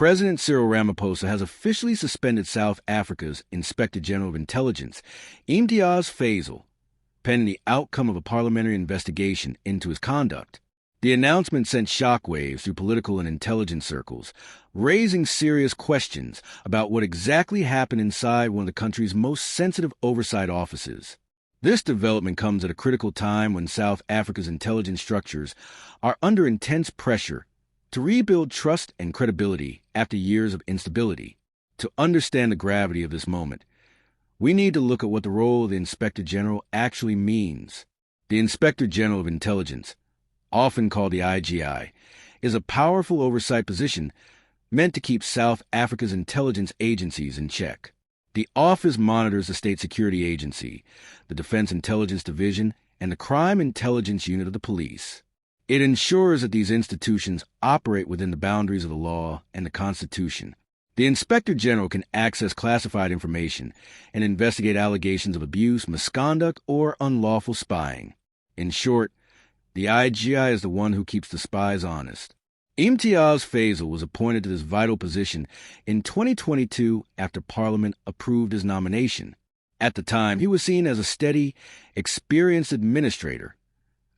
President Cyril Ramaphosa has officially suspended South Africa's Inspector General of Intelligence, Imtiaz Fazel, pending the outcome of a parliamentary investigation into his conduct. The announcement sent shockwaves through political and intelligence circles, raising serious questions about what exactly happened inside one of the country's most sensitive oversight offices. This development comes at a critical time when South Africa's intelligence structures are under intense pressure to rebuild trust and credibility after years of instability. To understand the gravity of this moment, we need to look at what the role of the Inspector General actually means. The Inspector General of Intelligence, often called the IGI, is a powerful oversight position meant to keep South Africa's intelligence agencies in check. The office monitors the State Security Agency, the Defense Intelligence Division, and the Crime Intelligence Unit of the police. It ensures that these institutions operate within the boundaries of the law and the Constitution. The Inspector General can access classified information and investigate allegations of abuse, misconduct, or unlawful spying. In short, the IGI is the one who keeps the spies honest. Imtiaz Fazel was appointed to this vital position in 2022 after Parliament approved his nomination. At the time, he was seen as a steady, experienced administrator,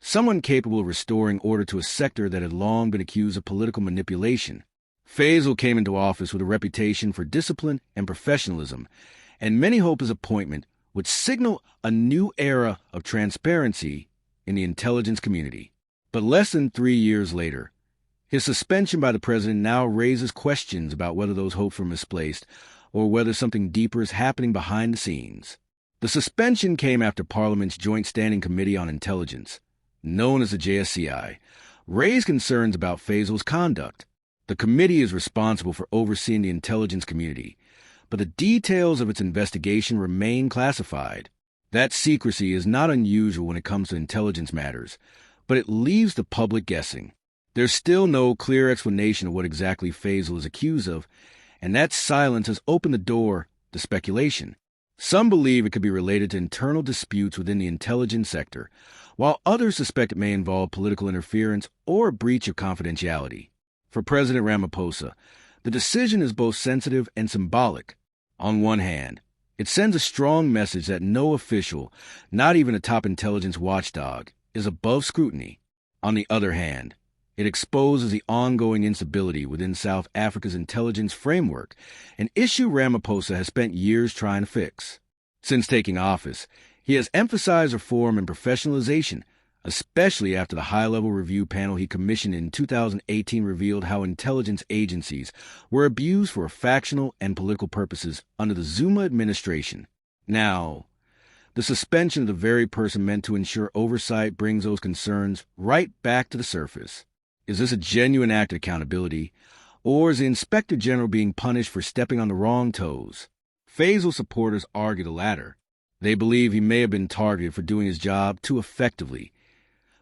someone capable of restoring order to a sector that had long been accused of political manipulation. Fazel came into office with a reputation for discipline and professionalism, and many hope his appointment would signal a new era of transparency in the intelligence community. But less than 3 years later, his suspension by the president now raises questions about whether those hopes were misplaced or whether something deeper is happening behind the scenes. The suspension came after Parliament's Joint Standing Committee on Intelligence, known as the JSCI, raised concerns about Fazel's conduct. The committee is responsible for overseeing the intelligence community, but the details of its investigation remain classified. That secrecy is not unusual when it comes to intelligence matters, but it leaves the public guessing. There's still no clear explanation of what exactly Fazel is accused of, and that silence has opened the door to speculation. Some believe it could be related to internal disputes within the intelligence sector, while others suspect it may involve political interference or a breach of confidentiality. For President Ramaphosa, the decision is both sensitive and symbolic. On one hand, it sends a strong message that no official, not even a top intelligence watchdog, is above scrutiny. On the other hand, it exposes the ongoing instability within South Africa's intelligence framework, an issue Ramaphosa has spent years trying to fix. Since taking office, he has emphasized reform and professionalization, especially after the high-level review panel he commissioned in 2018 revealed how intelligence agencies were abused for factional and political purposes under the Zuma administration. Now, the suspension of the very person meant to ensure oversight brings those concerns right back to the surface. Is this a genuine act of accountability, or is the Inspector General being punished for stepping on the wrong toes? Fazel supporters argue the latter. They believe he may have been targeted for doing his job too effectively,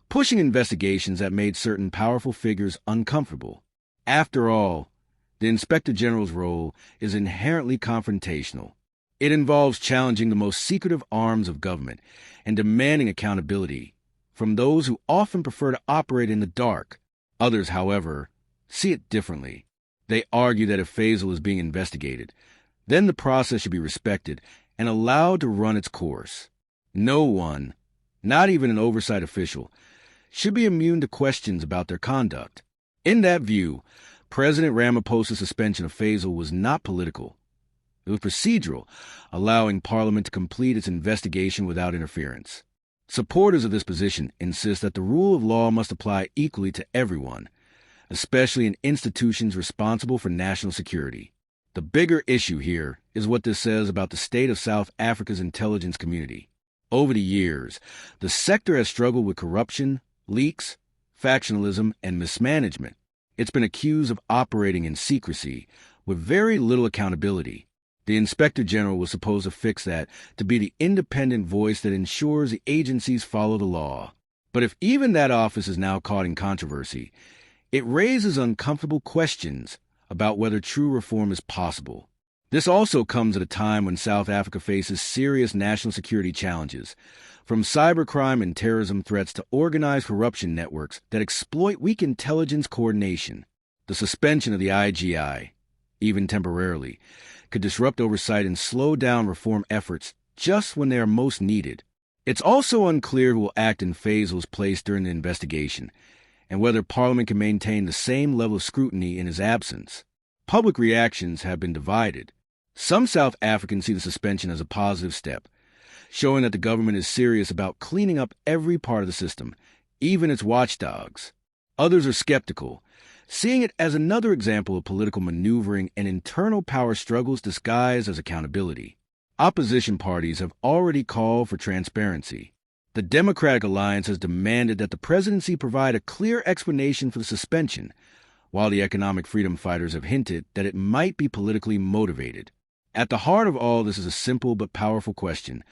pushing investigations that made certain powerful figures uncomfortable. After all, the Inspector General's role is inherently confrontational. It involves challenging the most secretive arms of government and demanding accountability from those who often prefer to operate in the dark. Others, however, see it differently. They argue that if Fazel is being investigated, then the process should be respected and allowed to run its course. No one, not even an oversight official, should be immune to questions about their conduct. In that view, President Ramaphosa's suspension of Fazel was not political. It was procedural, allowing Parliament to complete its investigation without interference. Supporters of this position insist that the rule of law must apply equally to everyone, especially in institutions responsible for national security. The bigger issue here is what this says about the state of South Africa's intelligence community. Over the years, the sector has struggled with corruption, leaks, factionalism, and mismanagement. It's been accused of operating in secrecy with very little accountability. The Inspector General was supposed to fix that, to be the independent voice that ensures the agencies follow the law. But if even that office is now caught in controversy, it raises uncomfortable questions about whether true reform is possible. This also comes at a time when South Africa faces serious national security challenges, from cybercrime and terrorism threats to organized corruption networks that exploit weak intelligence coordination. The suspension of the IGI, even temporarily, could disrupt oversight and slow down reform efforts just when they are most needed. It's also unclear who will act in Fazel's place during the investigation, and whether Parliament can maintain the same level of scrutiny in his absence. Public reactions have been divided. Some South Africans see the suspension as a positive step, showing that the government is serious about cleaning up every part of the system, even its watchdogs. Others are skeptical, seeing it as another example of political maneuvering and internal power struggles disguised as accountability. Opposition parties have already called for transparency. The Democratic Alliance has demanded that the presidency provide a clear explanation for the suspension, while the economic freedom fighters have hinted that it might be politically motivated. At the heart of all this is a simple but powerful question: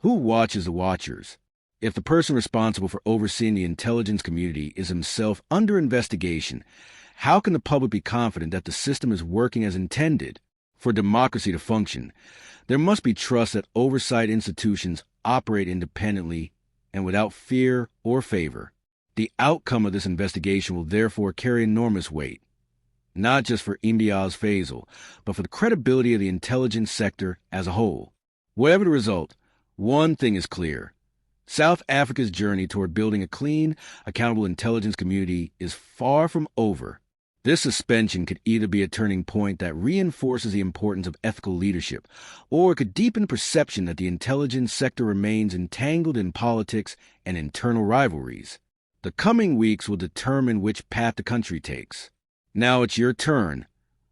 who watches the watchers? If the person responsible for overseeing the intelligence community is himself under investigation, how can the public be confident that the system is working as intended? For democracy to function, there must be trust that oversight institutions operate independently and without fear or favor. The outcome of this investigation will therefore carry enormous weight, not just for Imtiaz Fazel, but for the credibility of the intelligence sector as a whole. Whatever the result, one thing is clear: South Africa's journey toward building a clean, accountable intelligence community is far from over. This suspension could either be a turning point that reinforces the importance of ethical leadership, or it could deepen the perception that the intelligence sector remains entangled in politics and internal rivalries. The coming weeks will determine which path the country takes. Now it's your turn.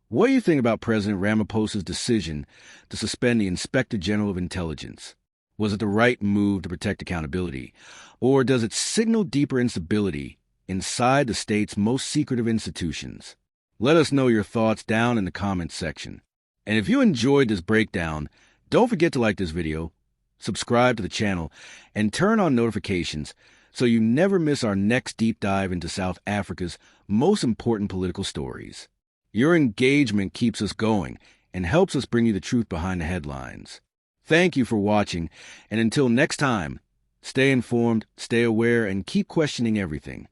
What do you think about President Ramaphosa's decision to suspend the Inspector General of Intelligence? Was it the right move to protect accountability, or does it signal deeper instability inside the state's most secretive institutions? Let us know your thoughts down in the comments section. And if you enjoyed this breakdown, don't forget to like this video, subscribe to the channel, and turn on notifications so you never miss our next deep dive into South Africa's most important political stories. Your engagement keeps us going and helps us bring you the truth behind the headlines. Thank you for watching, and until next time, stay informed, stay aware, and keep questioning everything.